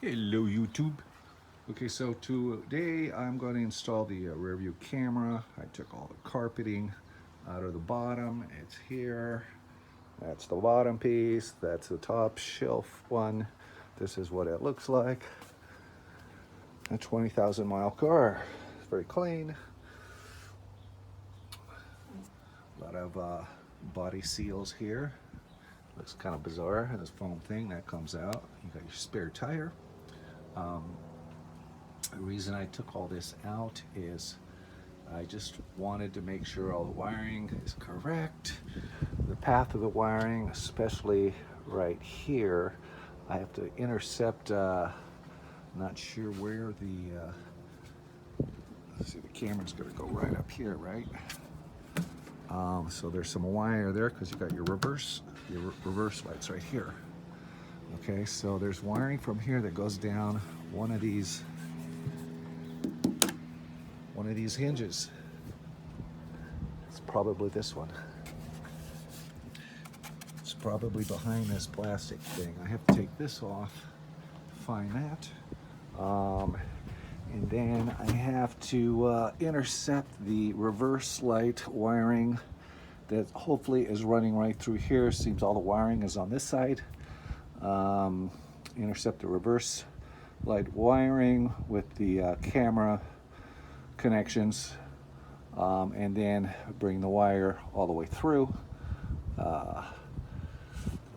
Hello YouTube. Okay, so today I'm going to install the rear view camera. I took all the carpeting out of the bottom. It's here. That's the bottom piece. That's the top shelf one. This is what it looks like. A 20,000 mile car. It's very clean. A lot of body seals here. Looks kind of bizarre. This foam thing that comes out. You got your spare tire. The reason I took all this out is I just wanted to make sure all the wiring is correct. The path of the wiring, especially right here, I have to intercept, not sure where let's see, the camera's gonna go right up here, right? So there's some wire there because you got your reverse lights right here. Okay, so there's wiring from here that goes down one of these hinges. It's probably this one. It's probably behind this plastic thing. I have to take this off, find that. And then I have to intercept the reverse light wiring that hopefully is running right through here. Seems all the wiring is on this side. Intercept the reverse light wiring with the camera connections, and then bring the wire all the way through.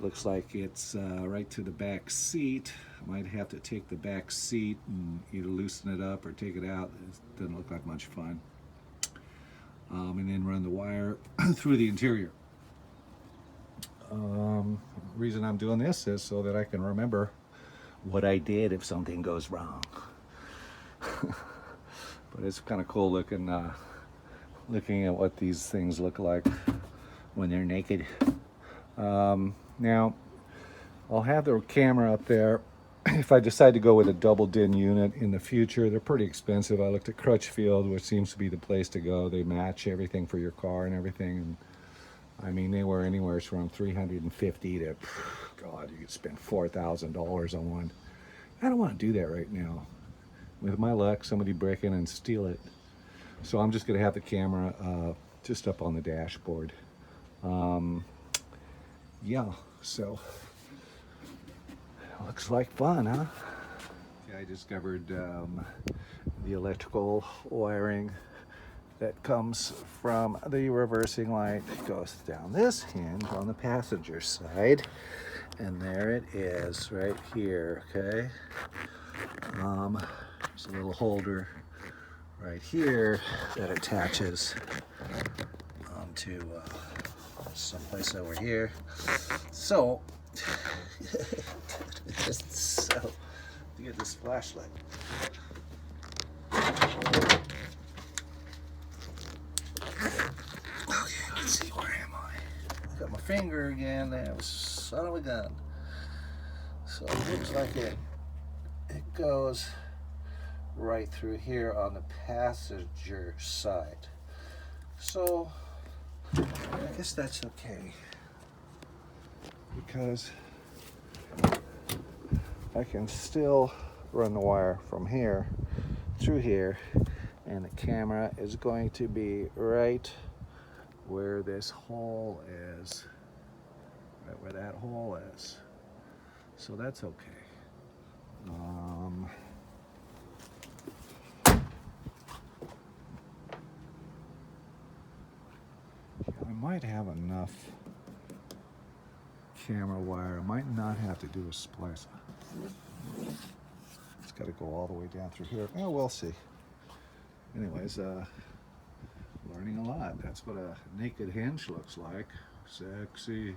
Looks like it's right to the back seat. I might have to take the back seat and either loosen it up or take it out. It doesn't look like much fun. And then run the wire through the interior. Reason I'm doing this is so that I can remember what I did if something goes wrong. But it's kind of cool looking at what these things look like when they're naked. Now, I'll have the camera up there if I decide to go with a double DIN unit in the future. They're pretty expensive. I looked at Crutchfield, which seems to be the place to go. They match everything for your car and everything. And I mean, they were anywhere from $350 to, God, you could spend $4,000 on one. I don't want to do that right now. With my luck, somebody break in and steal it. So I'm just going to have the camera just up on the dashboard. Yeah, so looks like fun, huh? I discovered the electrical wiring that comes from the reversing light. It goes down this hinge on the passenger side, and there it is right here, okay? There's a little holder right here that attaches onto someplace over here. So, to get this flashlight. Okay, let's see, where am I? Got my finger again. That was son of a gun. So it looks like it goes right through here on the passenger side. So I guess that's okay, because I can still run the wire from here through here, and the camera is going to be right where this hole is, right where that hole is. So that's okay. I might have enough camera wire. I might not have to do a splice. It's got to go all the way down through here. Oh, we'll see. Anyways, learning a lot. That's what a naked hinge looks like. Sexy.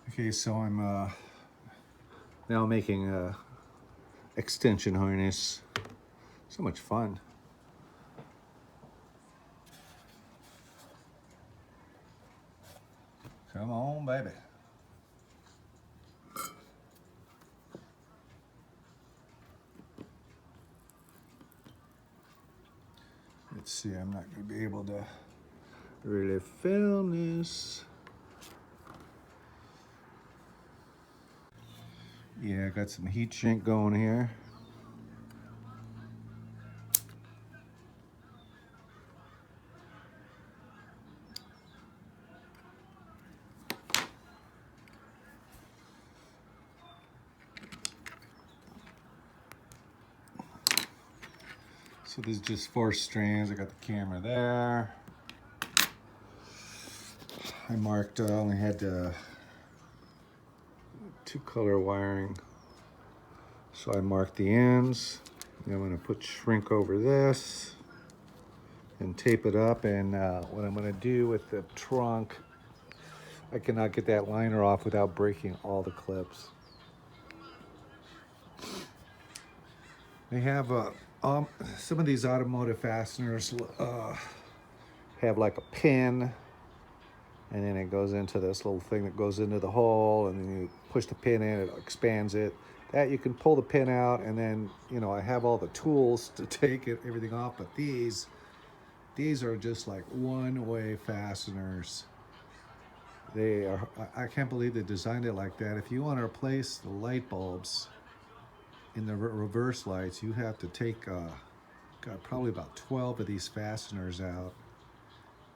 Okay, so I'm now making a extension harness. So much fun. Come on, baby. Let's see, I'm not going to be able to really film this. Yeah, got some heat shrink going here. So there's just 4 strands. I got the camera there. I marked, only had 2-color wiring. So I marked the ends. Then I'm gonna put shrink over this and tape it up. And what I'm gonna do with the trunk, I cannot get that liner off without breaking all the clips. They have some of these automotive fasteners have like a pin, and then it goes into this little thing that goes into the hole, and then you push the pin in, it expands it. That you can pull the pin out, and then, you know, I have all the tools to take everything off, but these are just like one-way fasteners. They are, I can't believe they designed it like that. If you want to replace the light bulbs in the reverse lights, you have to take got probably about 12 of these fasteners out.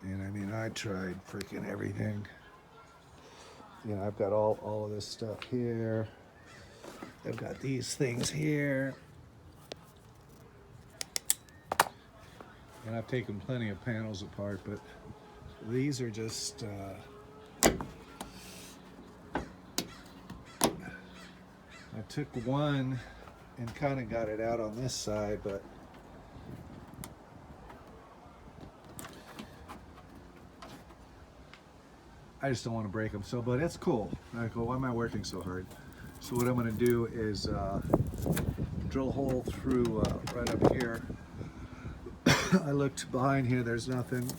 And I mean, I tried freaking everything. You know, I've got all of this stuff here. I've got these things here. And I've taken plenty of panels apart, but these are just I took one and kind of got it out on this side, but I just don't want to break them. So, but it's cool. I go, why am I working so hard? So what I'm going to do is drill a hole through right up here. I looked behind here, there's nothing.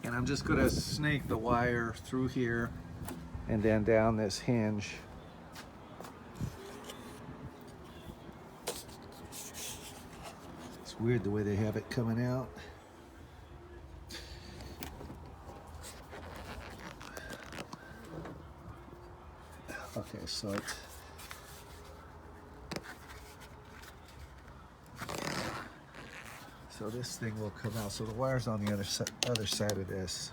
And I'm just going to snake the wire through here and then down this hinge. It's weird the way they have it coming out. Okay, so this thing will come out. So the wire's on the other side of this.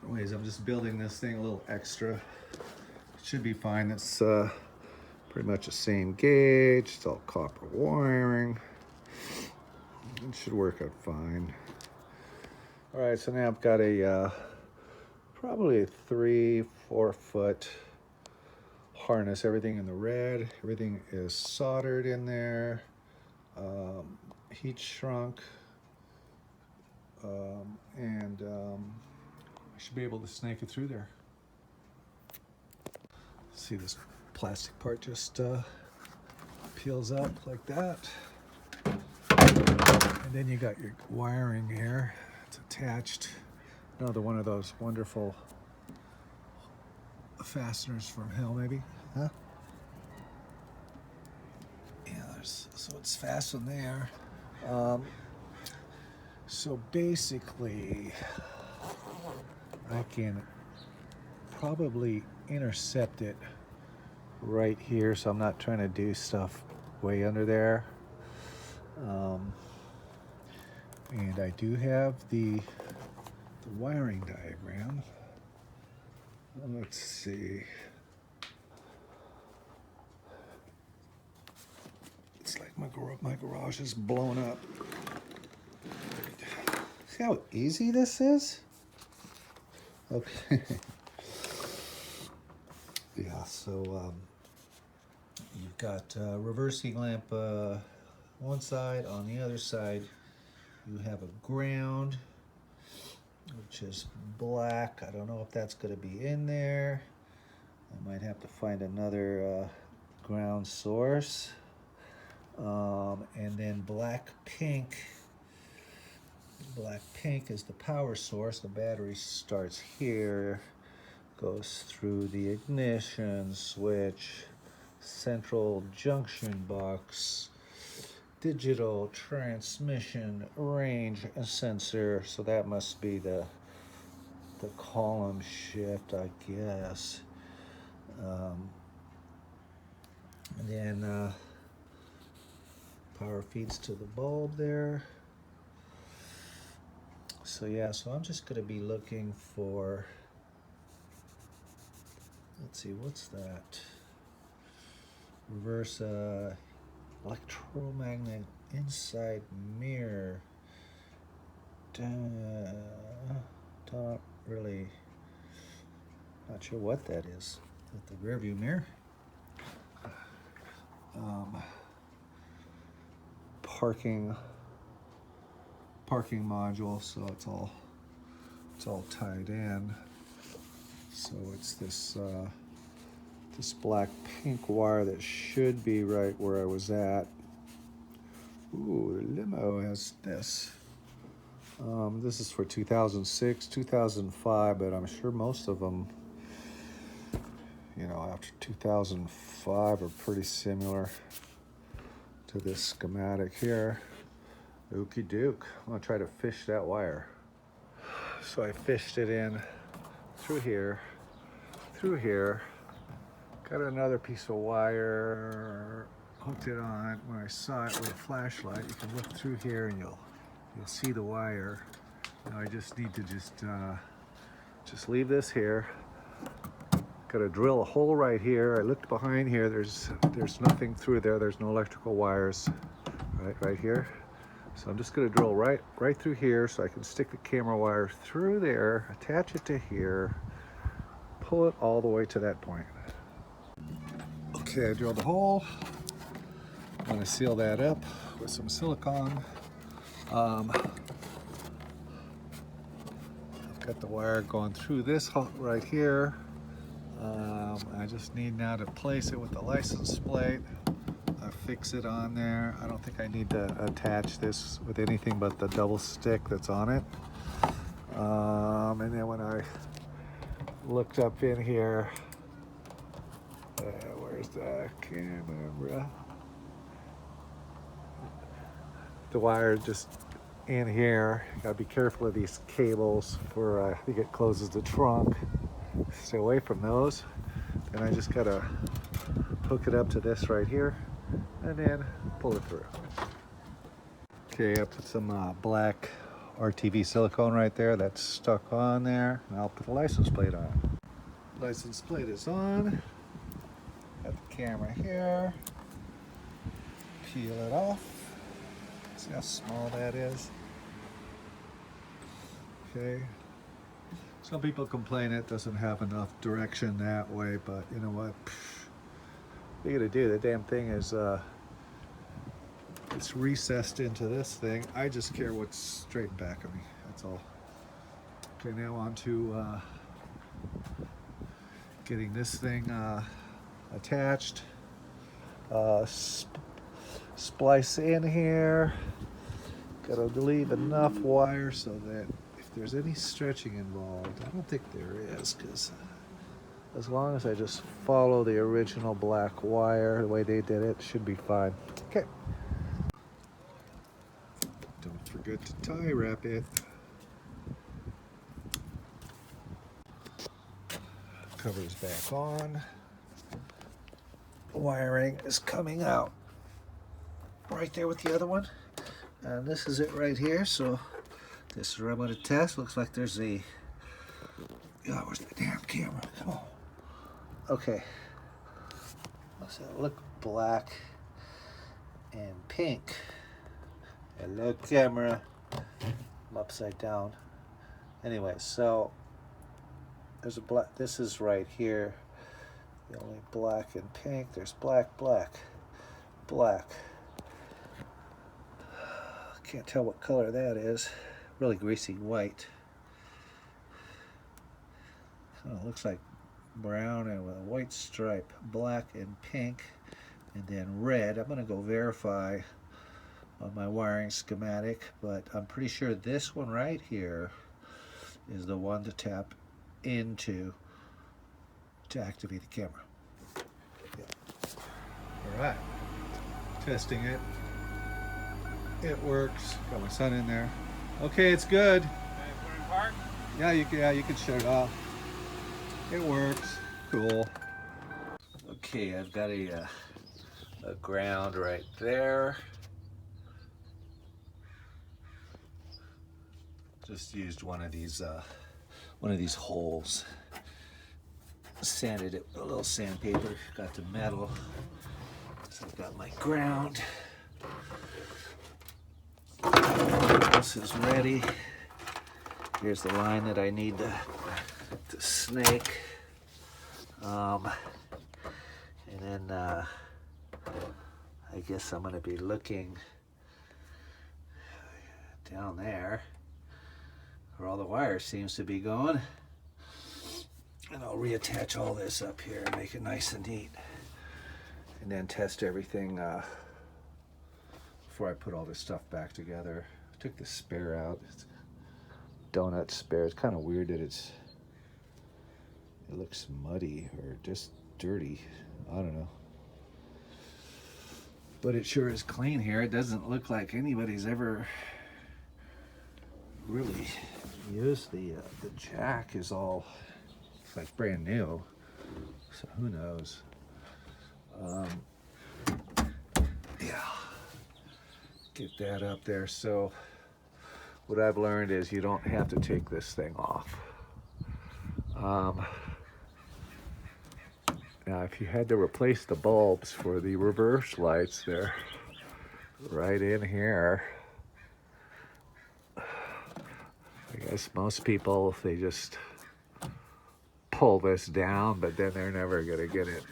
Anyways, I'm just building this thing a little extra. It should be fine. It's pretty much the same gauge. It's all copper wiring. It should work out fine. All right, so now I've got a probably a 3-4 foot harness. Everything in the red. Everything is soldered in there. Heat shrunk. And I should be able to snake it through there. See, this plastic part just peels up like that. And then you got your wiring here. It's attached. Another one of those wonderful fasteners from hell, maybe, huh? Yeah, so it's fastened there. So basically, I can probably intercept it right here, so I'm not trying to do stuff way under there. And I do have the wiring diagram. Let's see. It's like my garage is blown up. See how easy this is? Okay. Yeah, so you've got reverse heat lamp one side. On the other side, you have a ground, which is black. I don't know if that's going to be in there. I might have to find another ground source. And then black pink. Black pink is the power source. The battery starts here, goes through the ignition switch, central junction box, digital transmission range sensor. So that must be the the column shift, I guess. And then power feeds to the bulb there. So yeah, so I'm just going to be looking for, let's see, what's that? Reverse electromagnet inside mirror. Don't really, not sure what that is. At the rear view mirror. Parking module, so it's all tied in. So it's this this black pink wire that should be right where I was at. Ooh, the limo has this. This is for 2006, 2005, but I'm sure most of them, you know, after 2005 are pretty similar to this schematic here. Okie doke. I'm gonna try to fish that wire. So I fished it in through here, got another piece of wire, hooked it on. When I saw it with a flashlight, you can look through here and you'll see the wire. Now I just need to just leave this here. Got to drill a hole right here. I looked behind here. There's nothing through there. There's no electrical wires right here. So I'm just going to drill right through here so I can stick the camera wire through there, attach it to here, pull it all the way to that point. Okay, I drilled a hole. I'm going to seal that up with some silicone. I've got the wire going through this hole right here. I just need now to place it with the license plate. Fix it on there. I don't think I need to attach this with anything but the double stick that's on it. And then when I looked up in here, where's the camera? The wire just in here. You gotta be careful of these cables for I think it closes the trunk. Stay away from those. Then I just gotta hook it up to this right here and then pull it through. Okay, I put some black RTV silicone right there. That's stuck on there. And I'll put the license plate on. License plate is on. Got the camera here. Peel it off. See how small that is? Okay. Some people complain it doesn't have enough direction that way, but you know what? What are you gonna do? The damn thing is it's recessed into this thing. I just care what's straight in back of me. That's all. Okay, now on to getting this thing attached. Splice in here. Gotta leave enough wire so that if there's any stretching involved, I don't think there is, because as long as I just follow the original black wire the way they did it, should be fine. Okay. Don't forget to tie wrap it. Cover's back on. Wiring is coming out right there with the other one. And this is it right here. So this is where I'm going to test. Looks like there's a... Oh, where's the damn camera? Come on. Okay. Does it look black and pink? Hello, camera. I'm upside down. Anyway, so there's a black. This is right here. The only black and pink. There's black, black, black. Can't tell what color that is. Really greasy white. Kind of looks like brown and with a white stripe. Black and pink, and then red. I'm going to go verify on my wiring schematic, but I'm pretty sure this one right here is the one to tap into to activate the camera. Yeah. All right, testing it. It works. Got my son in there. Okay, it's good. Okay, put it in park. Yeah, you can shut it off. It works. Cool. Okay, I've got a ground right there. Just used one of these holes. Sanded it with a little sandpaper. Got the metal. So I've got my ground. This is ready. Here's the line that I need to snake. And then I guess I'm going to be looking down there where all the wire seems to be going. And I'll reattach all this up here and make it nice and neat. And then test everything before I put all this stuff back together. I took the spare out. It's donut spare. It's kind of weird that it looks muddy or just dirty. I don't know. But it sure is clean here. It doesn't look like anybody's ever really used the jack is all like brand new. So who knows? Yeah. Get that up there. So what I've learned is you don't have to take this thing off. Now, if you had to replace the bulbs for the reverse lights, they're right in here. I guess most people, they just pull this down, but then they're never going to get it.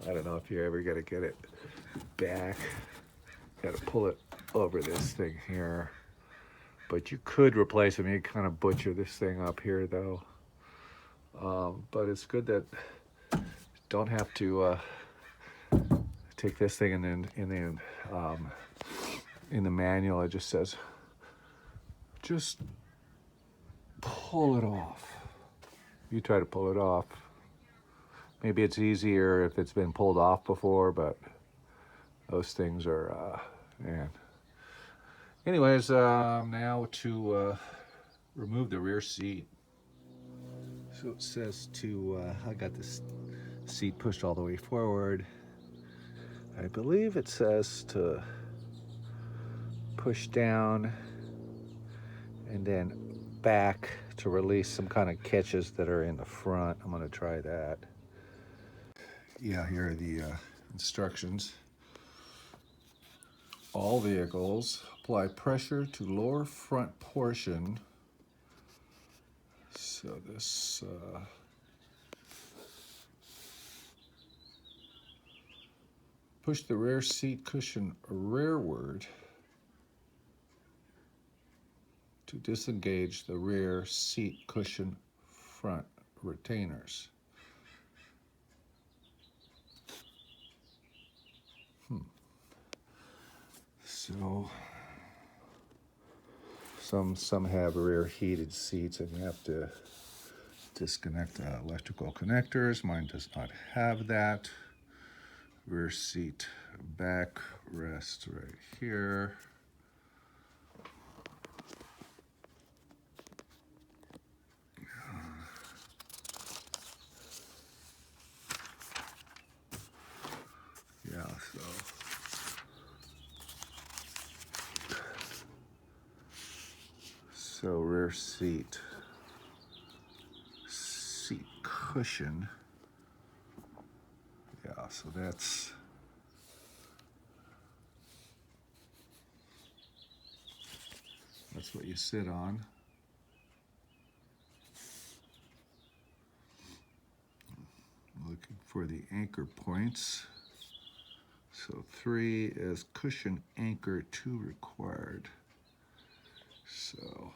I don't know if you're ever going to get it back. Got to pull it over this thing here. But you could replace them. You kind of butcher this thing up here, though. But it's good that you don't have to take this thing and then in the manual it just says just pull it off. You try to pull it off. Maybe it's easier if it's been pulled off before, but those things are man. Anyways, now to remove the rear seat. So it says to, I got this seat pushed all the way forward. I believe it says to push down and then back to release some kind of catches that are in the front. I'm gonna try that. Yeah, here are the instructions. All vehicles apply pressure to lower front portion. So this push the rear seat cushion rearward to disengage the rear seat cushion front retainers. So some have rear heated seats and you have to disconnect the electrical connectors. Mine does not have that. Rear seat back rest right here. Yeah, so rear seat cushion. Yeah, so that's what you sit on. Looking for the anchor points. So 3 is cushion anchor, 2 required. So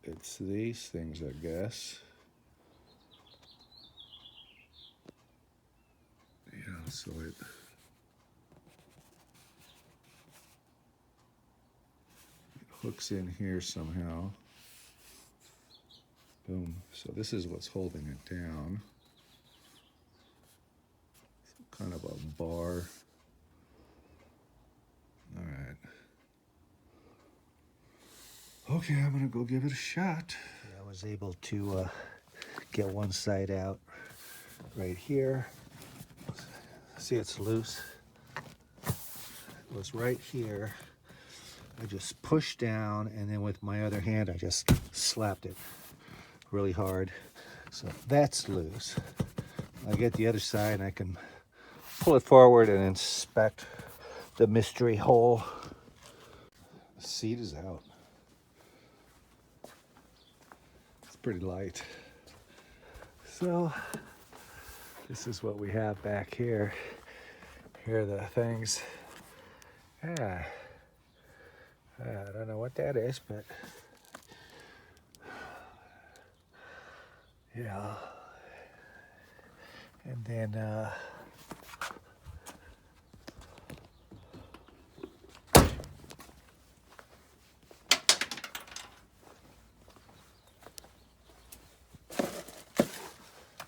it's these things, I guess. Yeah, so it hooks in here somehow. Boom. So this is what's holding it down. Kind of a bar. All right. Okay, I'm gonna go give it a shot. I was able to get one side out right here. See, it's loose. It was right here. I just pushed down, and then with my other hand, I just slapped it really hard. So that's loose. I get the other side, and I can pull it forward and inspect the mystery hole. The seat is out. It's pretty light. So this is what we have back here. Here are the things. Yeah. I don't know what that is, but yeah. And then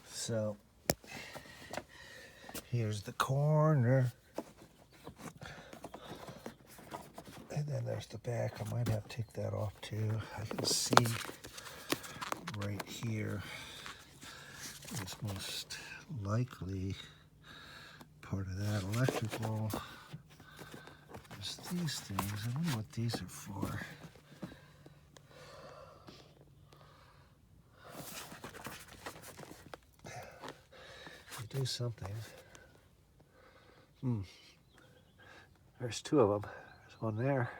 So here's the corner. And then there's the back. I might have to take that off too. I can see right here is most likely part of that electrical. There's these things. I wonder what these are for. They do something. There's two of them. There's one there.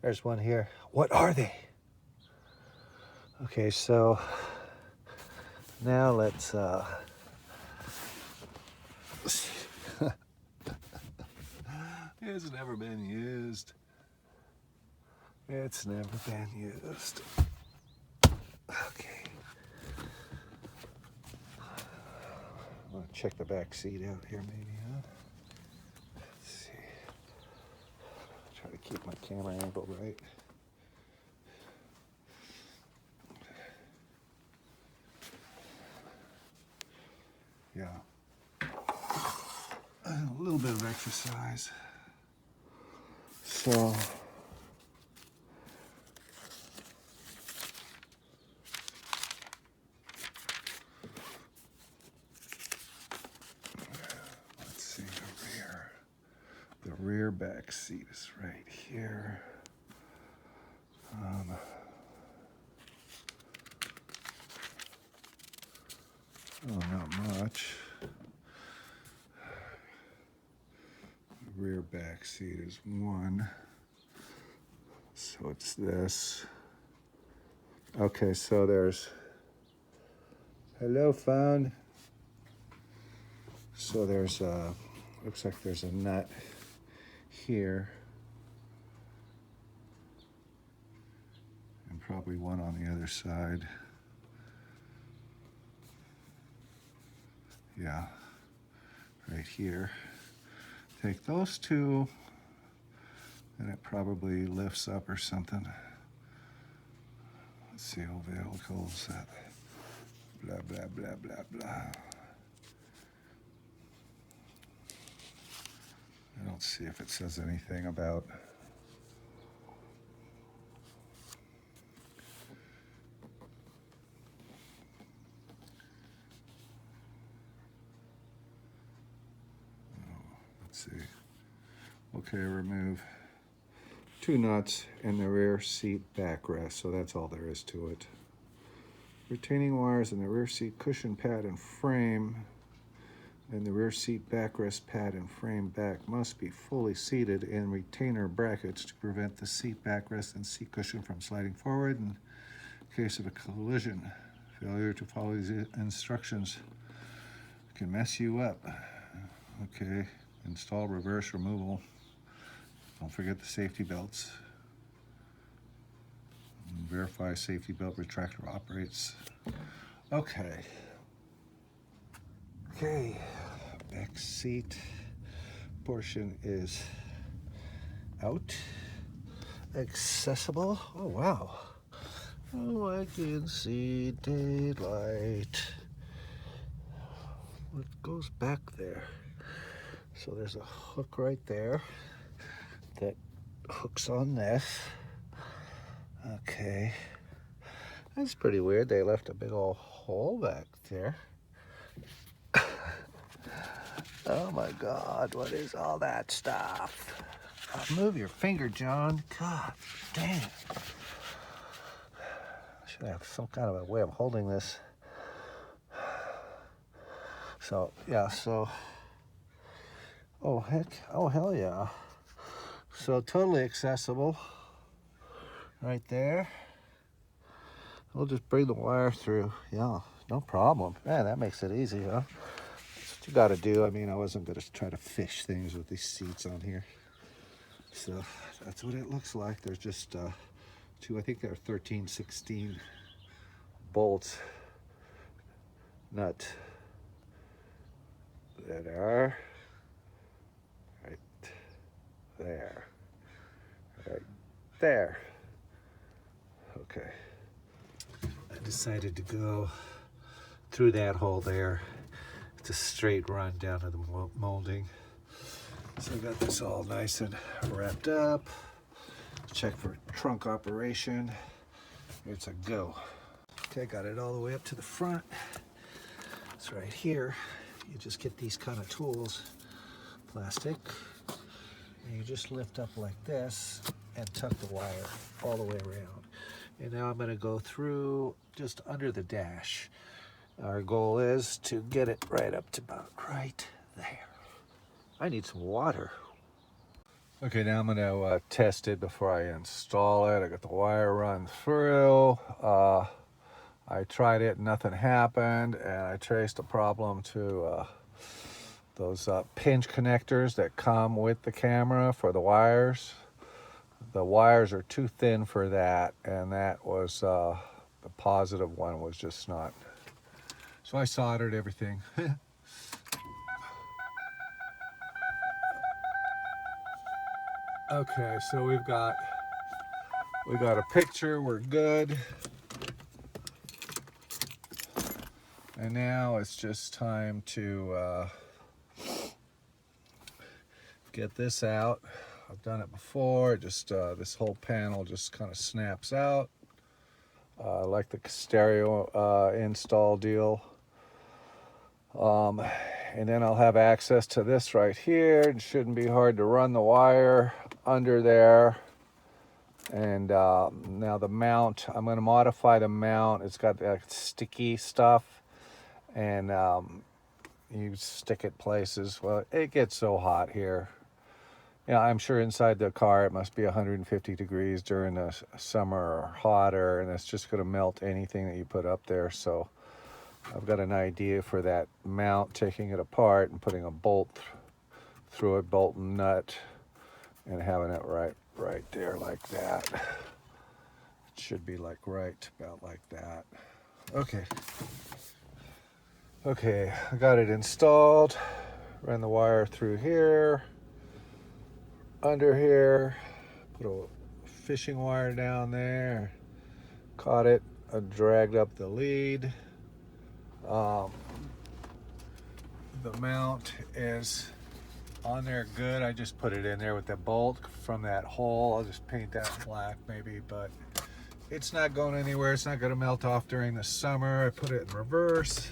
There's one here. What are they? Okay, so now let's it's never been used. It's never been used. Okay. I'm gonna check the back seat out here maybe, huh? Let's see. Try to keep my camera angle right. Yeah. A little bit of exercise. So let's see the rear. The rear back seat is right here. Oh, not much. The rear back seat is one. So it's this. Okay, so there's, hello phone. So there's looks like there's a nut here. And probably one on the other side. Yeah, right here. Take those two, and it probably lifts up or something. Let's see, vehicles, blah, blah, blah, blah, blah. I don't see if it says anything about let's see. Okay, remove two nuts and the rear seat backrest, so that's all there is to it. Retaining wires in the rear seat cushion pad and frame and the rear seat backrest pad and frame back must be fully seated in retainer brackets to prevent the seat backrest and seat cushion from sliding forward in case of a collision. Failure to follow these instructions can mess you up. Okay, install reverse removal. Don't forget the safety belts. And verify safety belt retractor operates. Okay. Okay, back seat portion is out. Accessible. Oh, wow. Oh, I can see daylight. What goes back there? So there's a hook right there that hooks on this. Okay. That's pretty weird. They left a big old hole back there. Oh my God, what is all that stuff? Move your finger, John. God damn. I should have some kind of a way of holding this. So, yeah, so. Oh, heck. Oh, hell yeah. So, totally accessible. Right there. We'll just bring the wire through. Yeah, no problem. Man, that makes it easy, huh? That's what you gotta do. I mean, I wasn't gonna try to fish things with these seats on here. So that's what it looks like. There's just two, I think they're 13/16 bolts, nut that are right there, right there. Okay. I decided to go through that hole there. It's a straight run down to the molding. So I got this all nice and wrapped up. Check for trunk operation. It's a go. Okay, I got it all the way up to the front. It's right here. You just get these kind of tools, plastic, and you just lift up like this and tuck the wire all the way around. And now I'm going to go through just under the dash. Our goal is to get it right up to about right there. I need some water. Okay, now I'm going to test it before I install it. I got the wire run through. I tried it, nothing happened, and I traced the problem to those pinch connectors that come with the camera for the wires. The wires are too thin for that, and that was the positive one was just not. So I soldered everything. Okay, so we got a picture, we're good. And now it's just time to get this out. I've done it before, just this whole panel just kind of snaps out. Like the stereo install deal. And then I'll have access to this right here. It shouldn't be hard to run the wire under there. And now the mount, I'm going to modify the mount. It's got that sticky stuff, and you stick it places. Well, it gets so hot here. Yeah, I'm sure inside the car it must be 150 degrees during the summer or hotter, and it's just going to melt anything that you put up there. So I've got an idea for that mount, taking it apart and putting a bolt through it, bolt and nut, and having it right there like that. It should be like right about like that. Okay, I got it installed. Ran the wire through here, under here, put a fishing wire down there, caught it, I dragged up the lead. The mount is on there good. I just put it in there with the bolt from that hole. I'll just paint that black maybe, but it's not going anywhere. It's not going to melt off during the summer. I put it in reverse.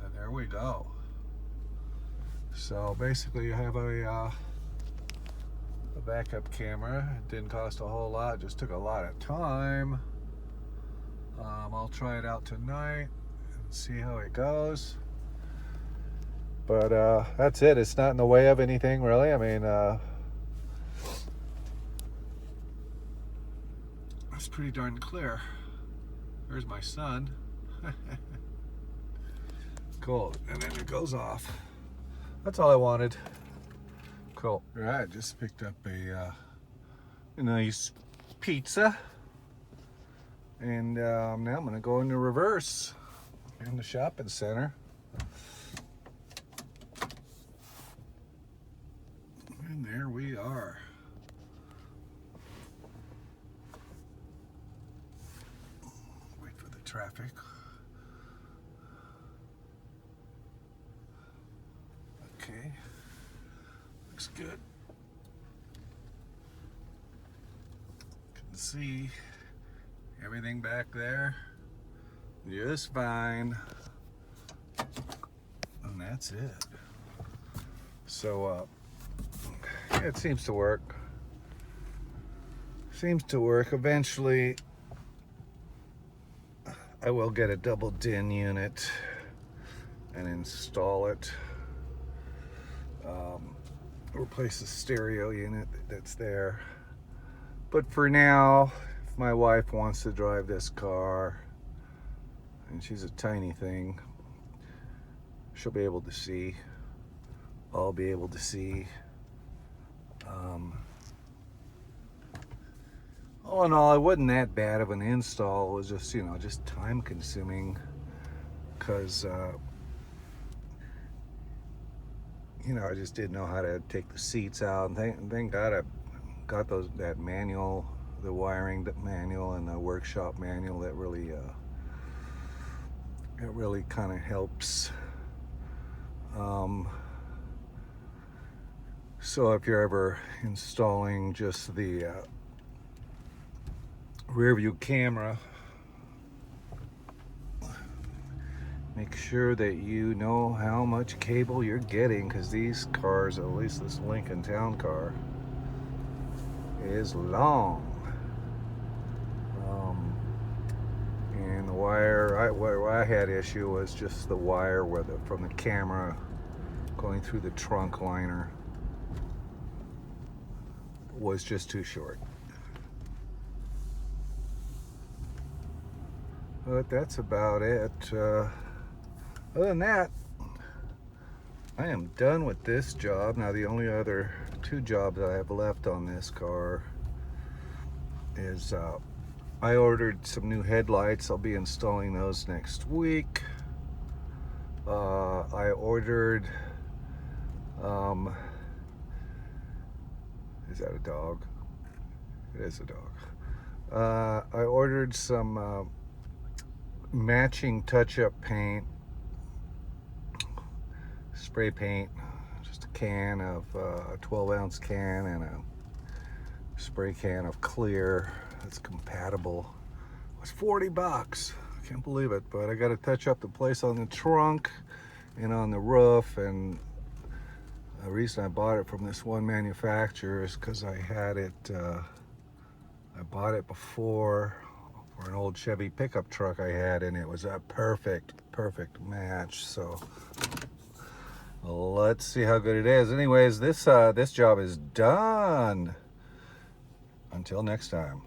And there we go. So basically you have a backup camera. It didn't cost a whole lot, just took a lot of time. I'll try it out tonight and see how it goes. But that's it. It's not in the way of anything really. I mean, it's pretty darn clear. There's my son. Cool. And then it goes off. That's all I wanted. Cool. All right, just picked up a nice pizza. And now I'm going to go into reverse in the shopping center. And there we are. Wait for the traffic. Okay. Looks good. see everything back there just fine. And that's it. So yeah, it seems to work. Seems to work. Eventually I will get a double din unit and install it. Replace the stereo unit that's there. But for now, if my wife wants to drive this car, and she's a tiny thing, she'll be able to see. I'll be able to see. All in all, it wasn't that bad of an install. It was just, you know, just time consuming, because you know, I just didn't know how to take the seats out. And thank God I got that manual, the wiring manual and the workshop manual. That really kind of helps. So if you're ever installing just the rear view camera, make sure that you know how much cable you're getting, because these cars, at least this Lincoln Town car, is long. And the wire, where I had issue was just the wire from the camera going through the trunk liner was just too short. But that's about it. Other than that, I am done with this job. Now the only other 2 jobs I have left on this car is I ordered some new headlights. I'll be installing those next week. I ordered is that a dog? It is a dog. I ordered some matching touch-up paint, spray paint, just a can of a 12-ounce can and a spray can of clear that's compatible. It was $40. I can't believe it, but I got to touch up the place on the trunk and on the roof. And the reason I bought it from this one manufacturer is because I had it, I bought it before for an old Chevy pickup truck I had, and it was a perfect match. So let's see how good it is. Anyways, this job is done. Until next time.